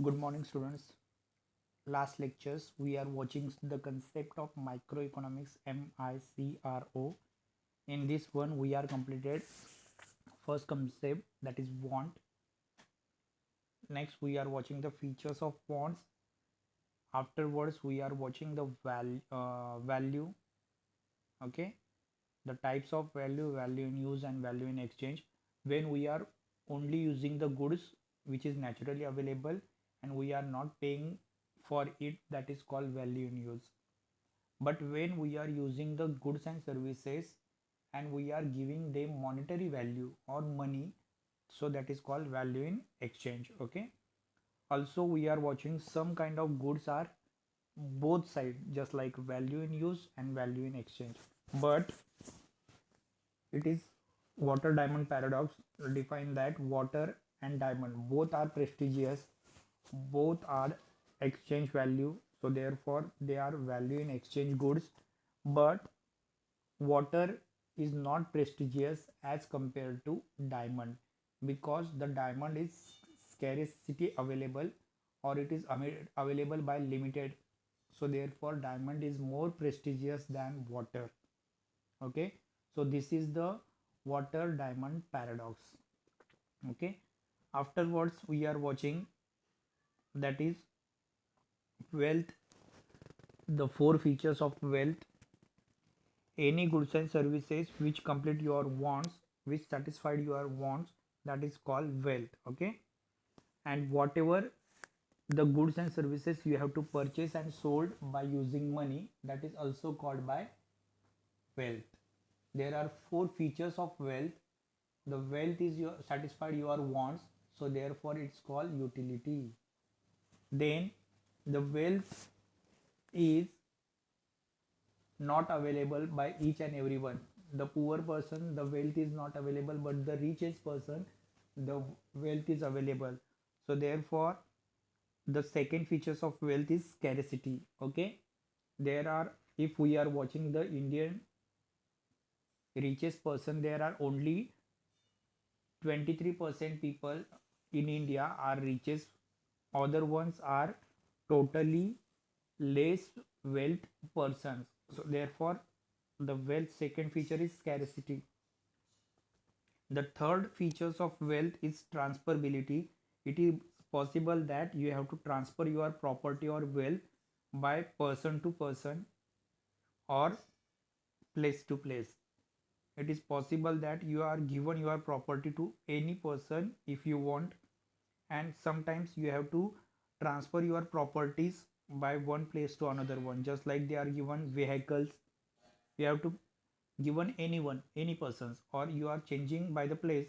Good morning, students. Last lectures we are watching the concept of microeconomics MICRO. In this one we are completed first concept, that is want. Next we are watching the features of wants. Afterwards we are watching the value. Okay, the types of value in use and value in exchange. When we are only using the goods which is naturally available and we are not paying for it, that is called value in use. But when we are using the goods and services and we are giving them monetary value or money, so that is called value in exchange. Okay, also we are watching some kind of goods are both side, just like value in use and value in exchange. But it is water diamond paradox define that water and diamond both are prestigious, both are exchange value, so therefore they are value in exchange goods. But water is not prestigious as compared to diamond, because the diamond is scarcity available, or it is available by limited, so therefore diamond is more prestigious than water. Okay, so this is the water diamond paradox. Okay, afterwards we are watching, that is wealth, the four features of wealth. Any goods and services which complete your wants, which satisfied your wants, that is called wealth. Okay, and whatever the goods and services you have to purchase and sold by using money, that is also called by wealth. There are four features of wealth. The wealth is your satisfied your wants, so therefore it's called utility. Then the wealth is not available by each and everyone. The poor person, the wealth is not available, but the richest person, the wealth is available. So therefore the second features of wealth is scarcity. Okay, there are, if we are watching the Indian richest person, there are only 23% people in India are richest. Other ones are totally less wealth persons. So therefore the wealth second feature is scarcity. The third features of wealth is transferability. It is possible that you have to transfer your property or wealth by person to person or place to place. It is possible that you are given your property to any person if you want, and sometimes you have to transfer your properties by one place to another one, just like they are given vehicles. You have to given anyone, any persons, or you are changing by the place.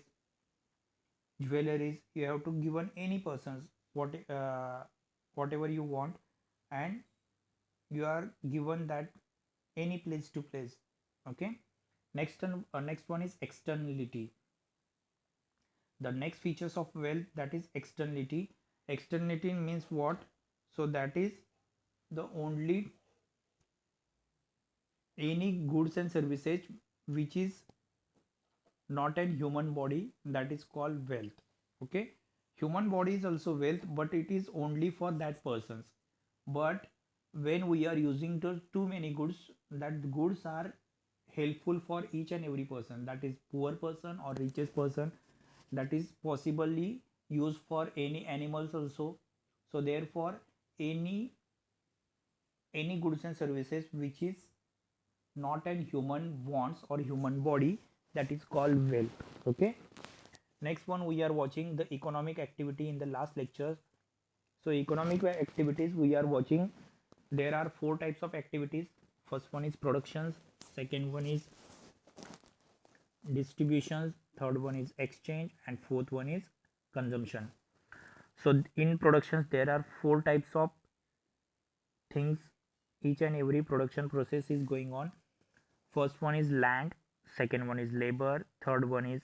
Jewelries, you have to given any persons whatever you want, and you are given that any place to place. Okay, next one is externality. The next features of wealth, that is externality. Externality means what? So that is the only any goods and services which is not a human body, that is called wealth. Okay, human body is also wealth, but it is only for that persons. But when we are using too many goods, that goods are helpful for each and every person, that is poor person or richest person, that is possibly used for any animals also. So therefore any goods and services which is not an human wants or human body, that is called wealth. Okay, next one we are watching the economic activity in the last lecture. So economic activities we are watching, there are four types of activities. First one is productions, second one is distributions, third one is exchange, and fourth one is consumption. So in productions there are four types of things. Each and every production process is going on. First one is land, second one is labor, third one is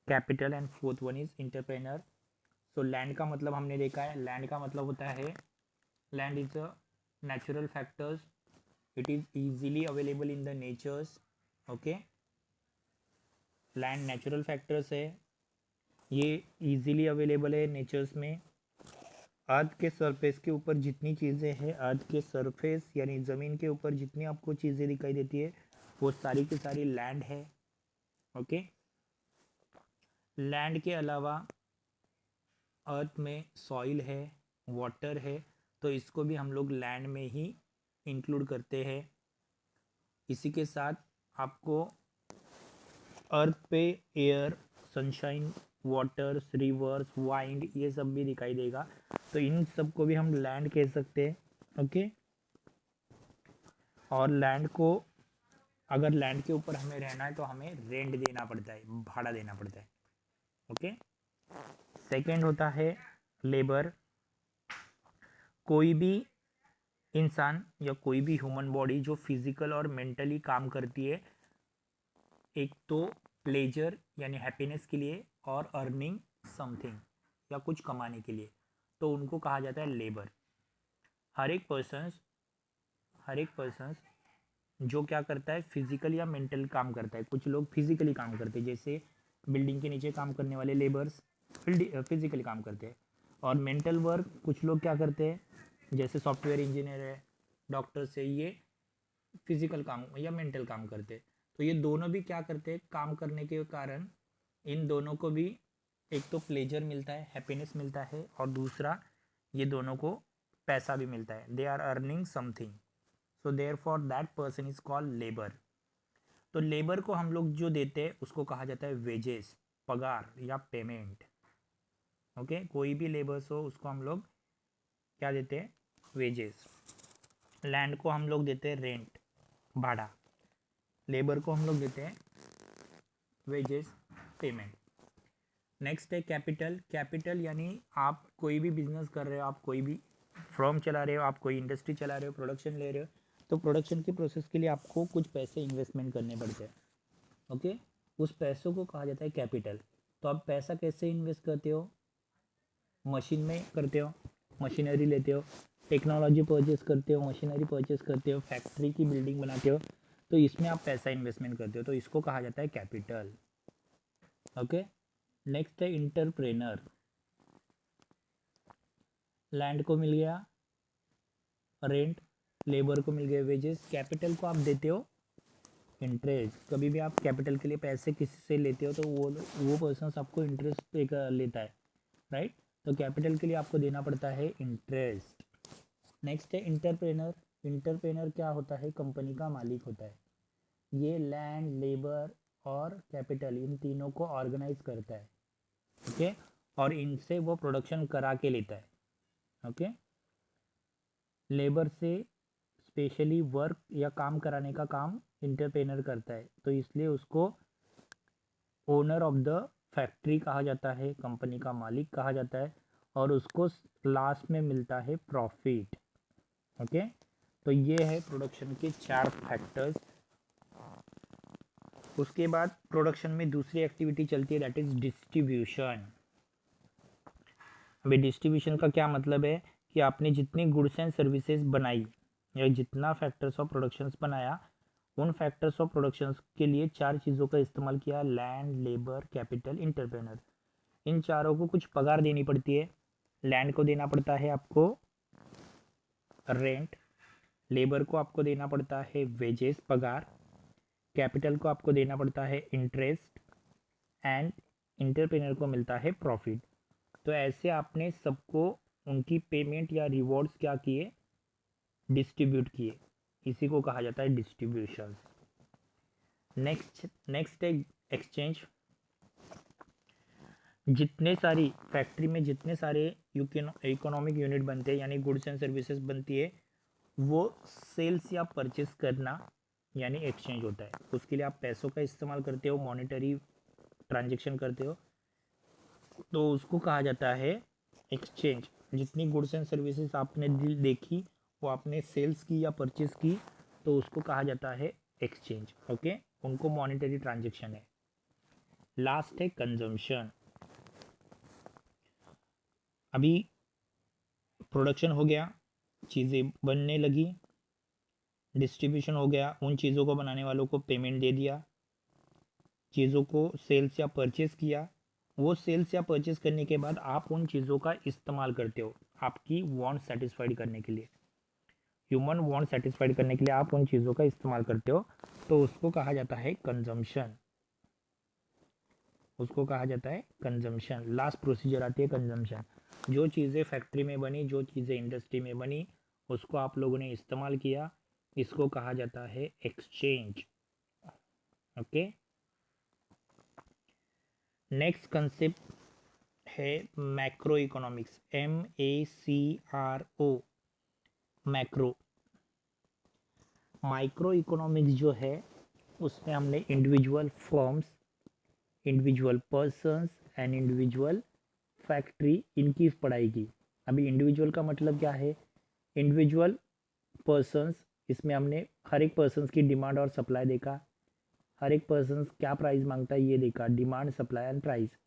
capital and fourth one is entrepreneur. So land का मतलब हमने देखा है, land का मतलब होता है land is a natural factors, it is easily available in the natures. Okay, land natural factors है, ये इजीली अवेलेबल है नेचर्स में। अर्थ के सरफेस के ऊपर जितनी चीज़ें हैं, अर्थ के सरफेस यानी ज़मीन के ऊपर जितनी आपको चीज़ें दिखाई देती है वो सारी की सारी लैंड है। ओके, लैंड के अलावा अर्थ में सॉइल है, वाटर है, तो इसको भी हम लोग लैंड में ही इंक्लूड करते हैं। इसी के साथ आपको अर्थ पे air, sunshine, waters, reverse, wind, ये सब भी दिखाई देगा, तो इन सब को भी हम लैंड कह सकते हैं। ओके, और लैंड को, अगर लैंड के ऊपर हमें रहना है तो हमें रेंट देना पड़ता है, भाड़ा देना पड़ता है। ओके, सेकंड होता है लेबर। कोई भी इंसान या कोई भी ह्यूमन बॉडी जो फिजिकल और मेंटली काम करती है, एक तो प्लेजर यानी हैप्पीनेस के लिए और अर्निंग समथिंग या कुछ कमाने के लिए, तो उनको कहा जाता है लेबर। हर एक पर्सन्स जो क्या करता है, फिजिकल या मेंटल काम करता है। कुछ लोग फिजिकली काम करते हैं, जैसे बिल्डिंग के नीचे काम करने वाले लेबर्स फिजिकली काम करते हैं। और मेंटल वर्क कुछ लोग क्या करते हैं, जैसे सॉफ्टवेयर इंजीनियर है, डॉक्टर्स है, ये फिजिकल काम या मेंटल काम करते हैं। तो ये दोनों भी क्या करते हैं, काम करने के कारण इन दोनों को भी एक तो प्लेजर मिलता है, हैप्पीनेस मिलता है, और दूसरा ये दोनों को पैसा भी मिलता है। They are earning something, so therefore that person is called labour. तो लेबर को हम लोग जो देते हैं उसको कहा जाता है वेजेस, पगार या पेमेंट। ओके, कोई भी लेबर्स हो उसको हम लोग क्या देते हैं, वेजेस। लैंड को हम लोग देते हैं रेंट, भाड़ा। लेबर को हम लोग देते हैं वेजेस, पेमेंट। नेक्स्ट है कैपिटल। कैपिटल यानी आप कोई भी बिजनेस कर रहे हो, आप कोई भी फर्म चला रहे हो, आप कोई इंडस्ट्री चला रहे हो, प्रोडक्शन ले रहे हो, तो प्रोडक्शन की प्रोसेस के लिए आपको कुछ पैसे इन्वेस्टमेंट करने पड़ते हैं। ओके, उस पैसों को कहा जाता है कैपिटल। तो आप पैसा कैसे इन्वेस्ट करते हो, मशीन में करते हो, मशीनरी लेते हो, टेक्नोलॉजी परचेस करते हो, मशीनरी परचेस करते हो, फैक्ट्री की बिल्डिंग बनाते हो, तो इसमें आप पैसा इन्वेस्टमेंट करते हो, तो इसको कहा जाता है कैपिटल। ओके, नेक्स्ट है इंटरप्रेनर। लैंड को मिल गया रेंट, लेबर को मिल गए वेजेस, कैपिटल को आप देते हो इंटरेस्ट। कभी भी आप कैपिटल के लिए पैसे किसी से लेते हो तो वो पर्सन आपको इंटरेस्ट पे लेता है, राइट। तो कैपिटल के लिए आपको देना पड़ता है इंटरेस्ट। नेक्स्ट है इंटरप्रेनर। इंटरप्रेनर क्या होता है, कंपनी का मालिक होता है। ये लैंड, लेबर और कैपिटल, इन तीनों को ऑर्गेनाइज करता है। ओके, और इनसे वो प्रोडक्शन करा के लेता है। ओके, लेबर से स्पेशली वर्क या काम कराने का काम इंटरप्रेनर करता है, तो इसलिए उसको ओनर ऑफ द फैक्ट्री कहा जाता है, कंपनी का मालिक कहा जाता है, और उसको लास्ट में मिलता है प्रॉफिट। ओके, तो ये है प्रोडक्शन के 4 फैक्टर्स। उसके बाद प्रोडक्शन में दूसरी एक्टिविटी चलती है, दैट इज डिस्ट्रीब्यूशन। अभी डिस्ट्रीब्यूशन का क्या मतलब है कि आपने जितनी गुड्स एंड सर्विसेज बनाई या जितना फैक्टर्स ऑफ प्रोडक्शंस बनाया, उन फैक्टर्स ऑफ प्रोडक्शंस के लिए 4 चीज़ों का इस्तेमाल किया, लैंड, लेबर, कैपिटल, इंटरप्रेनर। इन चारों को कुछ पगार देनी पड़ती है। लैंड को देना पड़ता है आपको रेंट, लेबर को आपको देना पड़ता है वेजेस, पगार, कैपिटल को आपको देना पड़ता है इंटरेस्ट, एंड इंटरप्रेनर को मिलता है प्रॉफिट। तो ऐसे आपने सबको उनकी पेमेंट या रिवॉर्ड्स क्या किए, डिस्ट्रीब्यूट किए। इसी को कहा जाता है डिस्ट्रीब्यूशन। नेक्स्ट है एक्सचेंज। जितने सारी फैक्ट्री में जितने सारे इकोनॉमिक यूनिट बनते हैं यानी गुड्स एंड सर्विसेज बनती है, वो सेल्स या परचेस करना यानी एक्सचेंज होता है। उसके लिए आप पैसों का इस्तेमाल करते हो, मॉनेटरी ट्रांजेक्शन करते हो, तो उसको कहा जाता है एक्सचेंज। जितनी गुड्स एंड सर्विसेज आपने देखी, वो आपने सेल्स की या परचेस की, तो उसको कहा जाता है एक्सचेंज। ओके, उनको मॉनेटरी ट्रांजेक्शन है। लास्ट है कंजम्पशन। अभी प्रोडक्शन हो गया, चीज़ें बनने लगी, डिस्ट्रीब्यूशन हो गया, उन चीज़ों को बनाने वालों को पेमेंट दे दिया, चीज़ों को सेल्स या परचेस किया, वो सेल्स या परचेज करने के बाद आप उन चीज़ों का इस्तेमाल करते हो आपकी वांट सेटिस्फाइड करने के लिए, ह्यूमन वांट सेटिस्फाइड करने के लिए आप उन चीज़ों का इस्तेमाल करते हो, तो उसको कहा जाता है कंजम्पशन। उसको कहा जाता है कंजम्पशन। लास्ट प्रोसीजर आती है कंजम्पशन। जो चीज़ें फैक्ट्री में बनी, जो चीज़ें इंडस्ट्री में बनी, उसको आप लोगों ने इस्तेमाल किया, इसको कहा जाता है एक्सचेंज। ओके, नेक्स्ट कंसेप्ट है macro economics, MACRO, macro. Micro economics जो है उसमें हमने individual firms, individual persons and individual factory, इनकी पढ़ाई की। अभी इंडिविजुअल का मतलब क्या है? इंडिविजुअल पर्सन्स, इसमें हमने हर एक पर्सन्स की डिमांड और सप्लाई देखा, हर एक पर्सन्स क्या प्राइस मांगता है ये देखा, demand supply and price.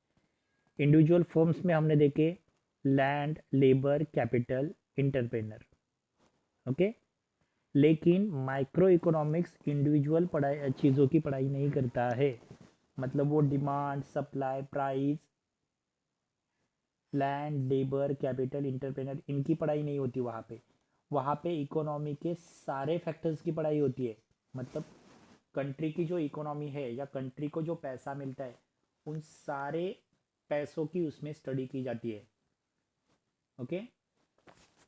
Individual firms में हमने देखे land, labour, capital, entrepreneur. Okay, लेकिन माइक्रो इकोनॉमिक्स इंडिविजुअल पढ़ाई चीज़ों की पढ़ाई नहीं करता है। मतलब वो demand, supply, price, land, labour, capital, entrepreneur, इनकी पढ़ाई नहीं होती वहाँ पे। वहाँ पे इकोनॉमी के सारे फैक्टर्स की पढ़ाई होती है। मतलब कंट्री की जो इकोनॉमी है या कंट्री को जो पैसा मिलता है, उन सारे पैसों की उसमें स्टडी की जाती है। ओके,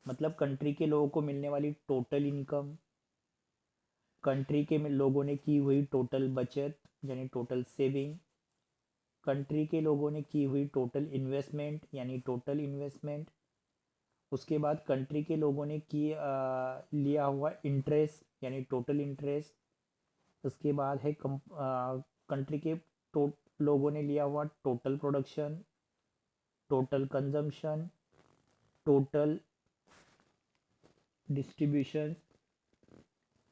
मतलब कंट्री के लोगों को मिलने वाली टोटल इनकम, कंट्री के लोगों ने की हुई टोटल बचत यानी टोटल सेविंग, कंट्री के लोगों ने की हुई टोटल इन्वेस्टमेंट यानी टोटल इन्वेस्टमेंट, उसके बाद कंट्री के लोगों ने लिया हुआ इंटरेस्ट यानी टोटल इंटरेस्ट, उसके बाद है कंट्री के लोगों ने लिया हुआ total production, total consumption, total distribution.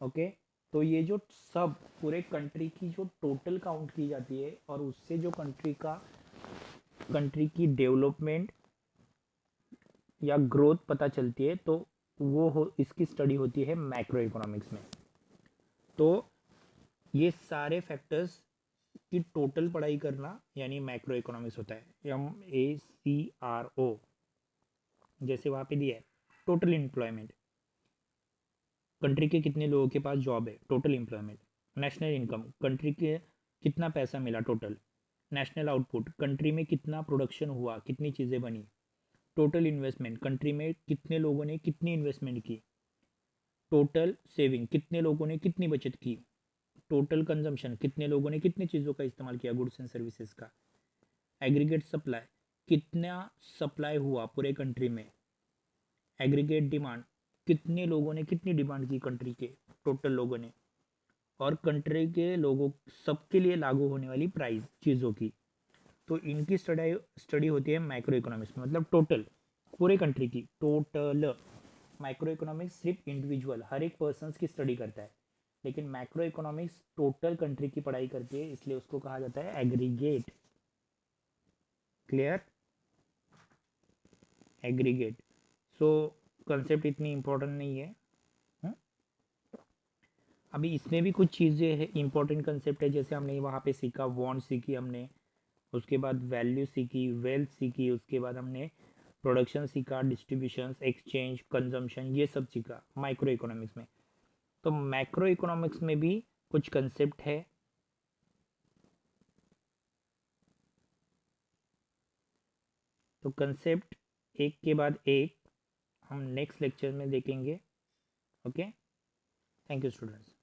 Okay, तो ये जो सब पूरे कंट्री की जो टोटल काउंट की जाती है और उससे जो कंट्री की डेवलपमेंट या ग्रोथ पता चलती है, तो इसकी स्टडी होती है मैक्रो इकोनॉमिक्स में। तो ये सारे फैक्टर्स की टोटल पढ़ाई करना यानी मैक्रो इकोनॉमिक्स होता है, MACRO। जैसे वहाँ पे दिया है टोटल एम्प्लॉयमेंट, कंट्री के कितने लोगों के पास जॉब है, total employment. National income, country के कितना पैसा मिला टोटल। नेशनल आउटपुट, कंट्री में कितना प्रोडक्शन हुआ, कितनी चीज़ें बनी। टोटल इन्वेस्टमेंट, कंट्री में कितने लोगों ने कितनी इन्वेस्टमेंट की। टोटल सेविंग, कितने लोगों ने कितनी बचत की। टोटल कंजम्पशन, कितने लोगों ने कितनी चीज़ों का इस्तेमाल किया, गुड्स एंड सर्विसेज का। एग्रीगेट सप्लाई, कितना सप्लाई हुआ पूरे कंट्री में। एग्रीगेट डिमांड, कितने लोगों ने कितनी डिमांड की कंट्री के टोटल लोगों ने। और कंट्री के लोगों सबके लिए लागू होने वाली प्राइस चीज़ों की। तो इनकी स्टडी होती है माइक्रो इकोनॉमिक्स में, मतलब टोटल पूरे कंट्री की टोटल। माइक्रो इकोनॉमिक्स सिर्फ इंडिविजुअल हर एक पर्सन की स्टडी करता है, लेकिन मैक्रो इकोनॉमिक्स टोटल कंट्री की पढ़ाई करती है, इसलिए उसको कहा जाता है एग्रीगेट। क्लियर? एग्रीगेट। सो कंसेप्ट इतनी इंपॉर्टेंट नहीं है। हुँ? अभी इसमें भी कुछ चीज़ें हैं, इंपॉर्टेंट कंसेप्ट है, जैसे हमने वहाँ पे सीखा वांट सीखी हमने, उसके बाद वैल्यू सीखी, वेल्थ सीखी, उसके बाद हमने प्रोडक्शन सीखा, डिस्ट्रीब्यूशन, एक्सचेंज, कंजम्पशन, ये सब सीखा माइक्रो इकोनॉमिक्स में। तो मैक्रो इकोनॉमिक्स में भी कुछ कंसेप्ट है। तो कंसेप्ट एक के बाद एक हम नेक्स्ट लेक्चर में देखेंगे। Okay, thank you students.